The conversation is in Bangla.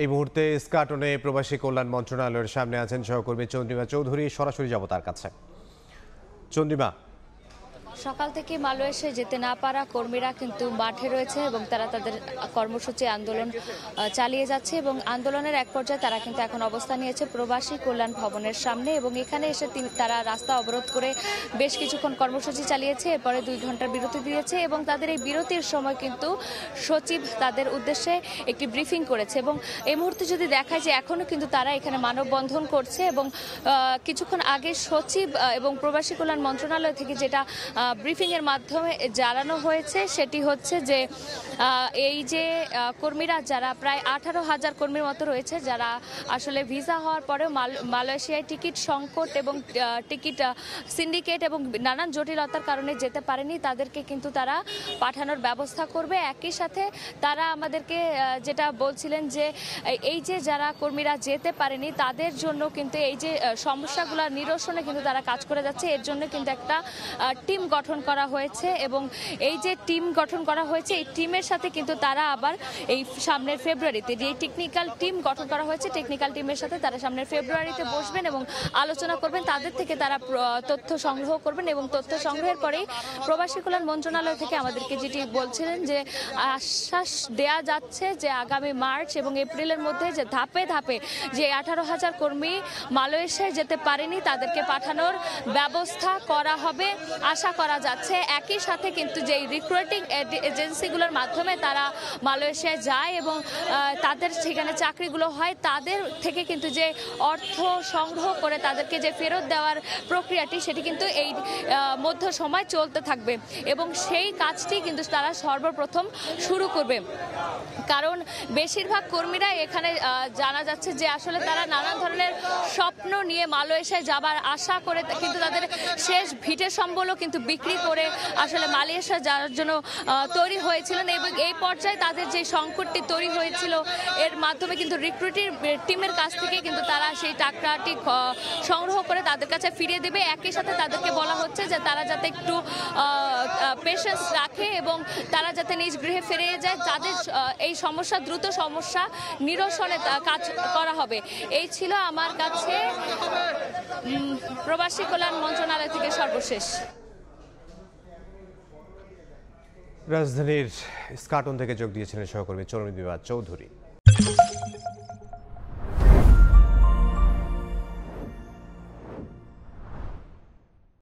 এই মুহূর্তে স্কাটনে প্রবাসী কল্যাণ মন্ত্রণালয়ের সামনে আছেন সহকর্মী চন্দ্রিমা চৌধুরী। সরাসরি যাব তার কাছে। চন্দ্রিমা, সকাল থেকে মালয়েশিয়া যেতে না পারা কর্মীরা কিন্তু মাঠে রয়েছে এবং তারা তাদের কর্মসূচি আন্দোলন চালিয়ে যাচ্ছে এবং আন্দোলনের এক পর্যায়ে তারা কিন্তু এখন অবস্থান নিয়েছে প্রবাসী কল্যাণ ভবনের সামনে এবং এখানে এসে তারা রাস্তা অবরোধ করে বেশ কিছুক্ষণ কর্মসূচি চালিয়েছে। এরপরে 2 ঘন্টার বিরতি দিয়েছে এবং তাদের এই বিরতির সময় কিন্তু সচিব তাদের উদ্দেশ্যে একটি ব্রিফিং করেছে এবং এই মুহূর্তে যদি দেখায় যে এখনও কিন্তু তারা এখানে মানববন্ধন করছে এবং কিছুক্ষণ আগে সচিব এবং প্রবাসী কল্যাণ মন্ত্রণালয় থেকে যেটা ব্রিফিংয়ের মাধ্যমে জানানো হয়েছে সেটি হচ্ছে যে এই যে কর্মীরা যারা প্রায় 18,000 কর্মীর মতো রয়েছে, যারা আসলে ভিসা হওয়ার পরেও মালয়েশিয়ায় টিকিট সংকট এবং টিকিট সিন্ডিকেট এবং নানান জটিলতার কারণে যেতে পারেনি, তাদেরকে কিন্তু তারা পাঠানোর ব্যবস্থা করবে। একই সাথে তারা আমাদেরকে যেটা বলছিলেন যে এই যে যারা কর্মীরা যেতে পারেনি তাদের জন্য কিন্তু এই যে সমস্যাগুলো নিরসনে কিন্তু তারা কাজ করে যাচ্ছে। এর জন্য কিন্তু একটা টিম গঠন করা হয়েছে এবং এই যে টিম গঠন করা হয়েছে এই টিমের সাথে কিন্তু তারা আবার এই সামনের ফেব্রুয়ারিতে যে টেকনিক্যাল টিম গঠন করা হয়েছে, টেকনিক্যাল টিমের সাথে তারা সামনের ফেব্রুয়ারিতে বসবেন এবং আলোচনা করবেন। তাদের থেকে তারা তথ্য সংগ্রহ করবেন এবং তথ্য সংগ্রহের পরেই প্রবাসী কল্যাণ মন্ত্রণালয় থেকে আমাদেরকে যেটি বলছিলেন যে আশ্বাস দেয়া যাচ্ছে যে আগামী মার্চ এবং এপ্রিলের মধ্যে যে ধাপে ধাপে যে 18,000 কর্মী মালয়েশিয়ায় যেতে পারেনি তাদেরকে পাঠানোর ব্যবস্থা করা হবে আশা করা যাচ্ছে। একই সাথে কিন্তু যে রিক্রুটিং এজেন্সিগুলোর মাধ্যমে তারা মালয়েশিয়ায় যায় এবং তাদের সেখানে চাকরিগুলো হয়, তাদের থেকে কিন্তু যে অর্থ সংগ্রহ করে তাদেরকে যে ফেরত দেওয়ার প্রক্রিয়াটি সেটি কিন্তু এই মধ্য সময় চলতে থাকবে এবং সেই কাজটি কিন্তু তারা সর্বপ্রথম শুরু করবে। কারণ বেশিরভাগ কর্মীরা এখানে জানা যাচ্ছে যে আসলে তারা নানান ধরনের স্বপ্ন নিয়ে মালয়েশিয়ায় যাবার আশা করে কিন্তু তাদের শেষ ভিটের সম্বলও কিন্তু বিক্রি করে আসলে মালয়েশিয়া যাওয়ার জন্য তৈরি হয়েছিলেন এবং এই পর্যায়ে তাদের যে সংকটটি তৈরি হয়েছিল এর মাধ্যমে কিন্তু রিক্রুটিং টিমের কাছ থেকে কিন্তু তারা সেই টাকাটি সংগ্রহ করে তাদের কাছে ফিরিয়ে দেবে। একই সাথে তাদেরকে বলা হচ্ছে যে তারা যাতে একটু পেশেন্স রাখে এবং তারা যাতে নিজ গৃহে ফিরে যায়, তাদের এই সমস্যা দ্রুত সমস্যা নিরসনে কাজ করা হবে। এই ছিল আমার কাছে প্রবাসী কল্যাণ মন্ত্রণালয় থেকে সর্বশেষ। রাজধানীর স্কাটন থেকে যোগ দিয়েছিলেন সহকর্মী চন্দ্রিমা চৌধুরী।